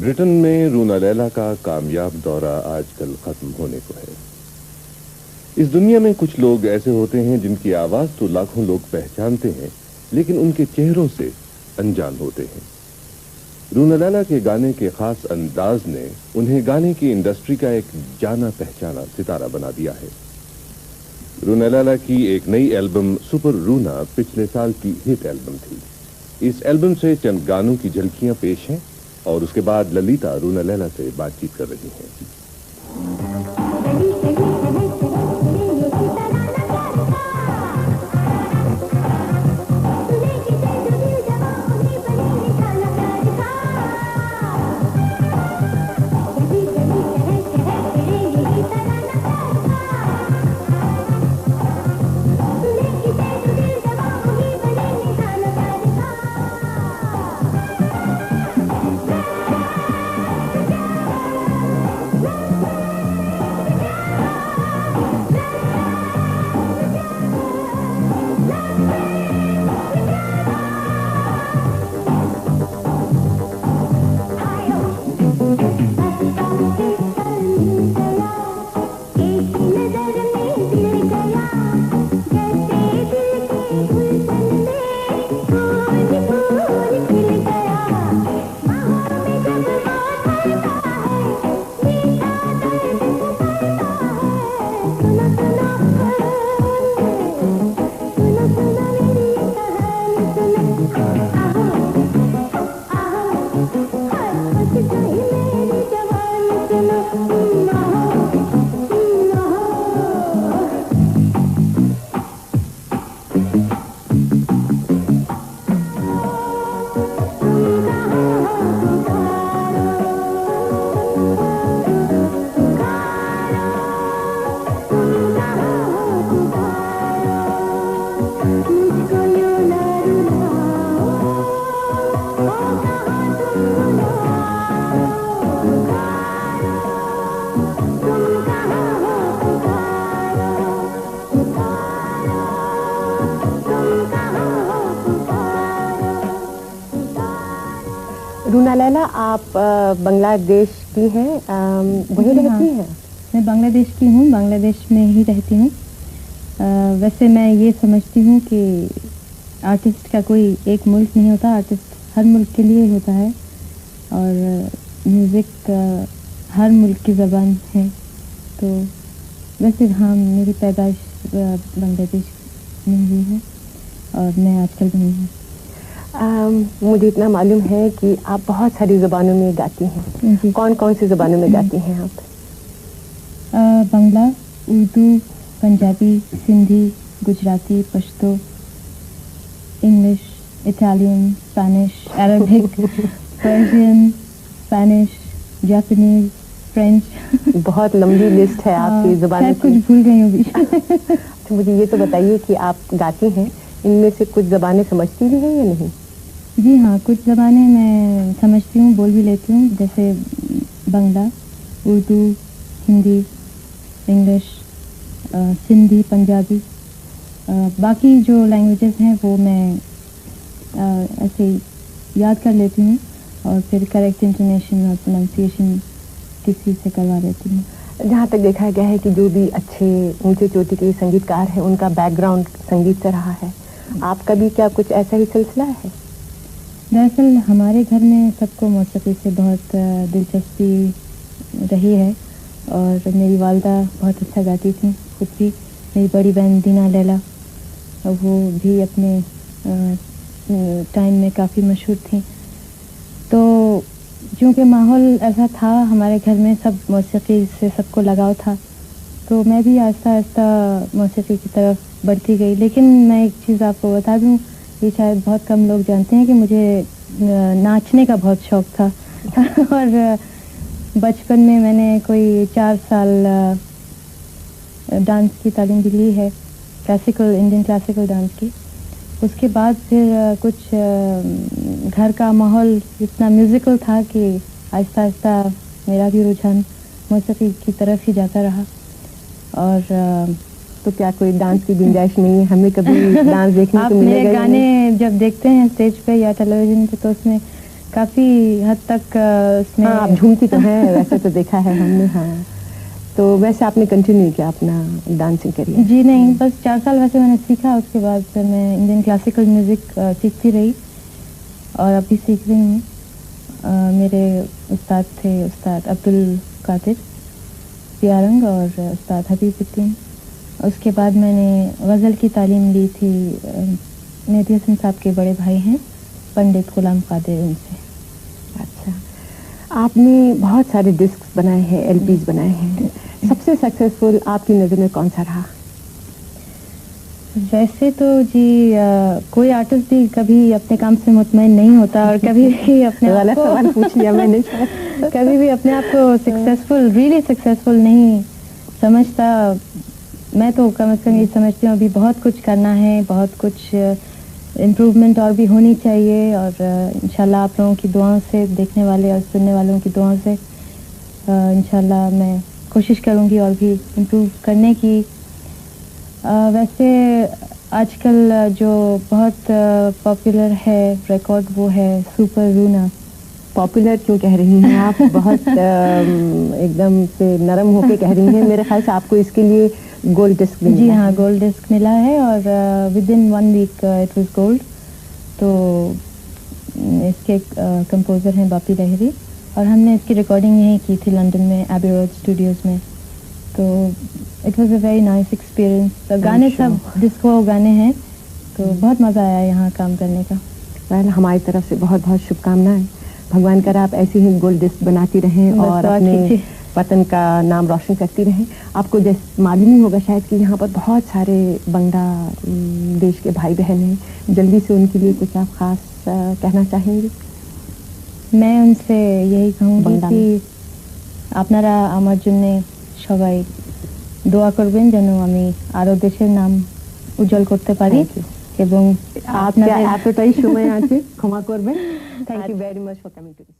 Britain में रूना लैला का कामयाब दौरा आजकल खत्म होने को है। इस दुनिया में कुछ लोग ऐसे होते हैं जिनकी आवाज तो लाखों लोग पहचानते हैं, लेकिन उनके चेहरों से अनजान होते हैं। रूना लैला के गाने के खास अंदाज ने उन्हें गाने की इंडस्ट्री का एक जाना पहचाना सितारा बना दिया है। रूना लैला की एक नई एल्बम सुपर रूना पिछले साल की हिट एल्बम थी। इस एल्बम से चंद गानों की झलकियां पेश हैं और उसके बाद ललिता रूना लैला से बातचीत कर रही हैं। रूना लैला, आप बांग्लादेश की हैं, वहीं रहती हैं? मैं बांग्लादेश की हूँ, बांग्लादेश में ही रहती हूँ। वैसे मैं ये समझती हूँ कि आर्टिस्ट का कोई एक मुल्क नहीं होता, आर्टिस्ट हर मुल्क के लिए होता है और म्यूज़िक हर मुल्क की ज़बान है। तो वैसे हाँ, मेरी पैदाइश बांग्लादेश में हुई है और मैं आजकल वहीं हूँ। मुझे इतना मालूम है कि आप बहुत सारी ज़बानों में गाती हैं। कौन कौन सी ज़बानों में गाती हैं आप? Bangla, Urdu, Punjabi, Sindhi, Gujarati, Pashto, English, Italian, Spanish, Arabic, Persian, Spanish, Japanese, French. बहुत लंबी लिस्ट है आपकी ज़बानों की। कुछ भूल गई हूँ भी। तो मुझे ये तो बताइए कि आप गाती हैं, इनमें से कुछ ज़बानें समझती भी हैं या नहीं? जी हाँ, कुछ ज़बानें मैं समझती हूँ, बोल भी लेती हूँ, जैसे बांग्ला, उर्दू, हिंदी, इंग्लिश, सिंधी, पंजाबी। बाकी जो लैंग्वेजेस हैं वो मैं ऐसे याद कर लेती हूँ और फिर करेक्ट इंटोनेशन और प्रोनाउंसिएशन किसी से करवा लेती हूँ। जहाँ तक देखा गया है कि जो भी अच्छे ऊंचे चोटी के संगीतकार हैं उनका बैकग्राउंड संगीत से रहा है, आपका भी क्या कुछ ऐसा ही सिलसिला है? दरअसल हमारे घर में सबको मौसीकी से बहुत दिलचस्पी रही है और मेरी वालदा बहुत अच्छा गाती थी खुद भी। मेरी बड़ी बहन दीना लैला, वो भी अपने टाइम में काफ़ी मशहूर थी। तो क्योंकि माहौल ऐसा था हमारे घर में, सब मौसीकी से सबको लगाव था, तो मैं भी आहिस्ता आहिस्ता मौसीकी की तरफ बढ़ती गई। लेकिन मैं एक चीज़ आपको बता दूं, ये शायद बहुत कम लोग जानते हैं कि मुझे नाचने का बहुत शौक़ था और बचपन में मैंने कोई 4 साल डांस की तालीम भी ली है, क्लासिकल, इंडियन क्लासिकल डांस की। उसके बाद फिर कुछ घर का माहौल इतना म्यूज़िकल था कि आहिस्ता आहिस्ता मेरा भी रुझान मौसीकी की तरफ ही जाता रहा। और तो क्या कोई डांस की गुंजाइश नहीं है? हमें कभी डांस देखने आप को मिलेगा? मेरे गाने जब देखते हैं स्टेज पे या टेलीविज़न पे तो उसमें काफ़ी हद तक उसमें हाँ, आप झूमती तो हैं वैसे तो देखा है हमने। हाँ, तो वैसे आपने कंटिन्यू किया अपना डांसिंग करियर? जी नहीं, बस 4 साल वैसे मैंने सीखा, उसके बाद फिर मैं इंडियन क्लासिकल म्यूज़िक सीखती रही और अभी सीख रही हूँ। मेरे उस्ताद थे उस्ताद अब्दुल कादिर पियारंग और उस्ताद हबीबुद्दीन। उसके बाद मैंने गज़ल की तालीम ली थी मेहदी हसन साहब के बड़े भाई हैं पंडित गुलाम कादिर, उनसे। अच्छा, आपने बहुत सारे डिस्क बनाए हैं, एलपीज बनाए हैं, सबसे सक्सेसफुल आपकी नज़र में कौन सा रहा? वैसे तो जी कोई आर्टिस्ट भी कभी अपने काम से मुतमईन नहीं होता और कभी भी अपने आप गलत को सवाल पूछ लिया मैंने। कभी भी अपने आप को सक्सेसफुल रियली सक्सेसफुल नहीं समझता। मैं तो कम से कम ये समझती हूँ अभी बहुत कुछ करना है, बहुत कुछ इम्प्रूवमेंट और भी होनी चाहिए और इंशाल्लाह आप लोगों की दुआओं से, देखने वाले और सुनने वालों की दुआओं से इंशाल्लाह मैं कोशिश करूँगी और भी इम्प्रूव करने की। वैसे आजकल जो बहुत पॉपुलर है रिकॉर्ड वो है सुपर रूना। पॉपुलर क्यों कह रही हैं आप? बहुत एकदम से नरम होके कह रही हैं। मेरे ख्याल से आपको इसके लिए गोल्ड डिस्क मिला। जी हाँ, गोल्ड डिस्क मिला है और within 1 week it was gold. तो इसके कंपोज़र हैं बापी लहरी और हमने इसकी रिकॉर्डिंग यहीं की थी लंदन में एबी रोड स्टूडियोज़ में। तो it was a very nice experience. गाने सब डिस्को गाने हैं, तो बहुत मज़ा आया यहाँ काम करने का। वेल, हमारी तरफ से बहुत बहुत शुभकामनाएं। भगवान करे आप ऐसी ही गोल्ड डिस्क बनाती रहें और अपने वतन का नाम रोशन करती रहें। आपको जैसे मालूम ही होगा शायद कि यहाँ पर बहुत सारे बंगला देश के भाई बहन हैं, जल्दी से उनके लिए कुछ आप खास कहना चाहेंगे? मैं उनसे यही कहूँगी कि আপনারা আমার জন্য সবাই দোয়া করবেন যেন আমি আরো দেশের নাম উজ্জ্বল করতে পারি এবং আপনাদের এতটাই সময় আছে, ক্ষমা করবেন। Thank you very much for coming to this.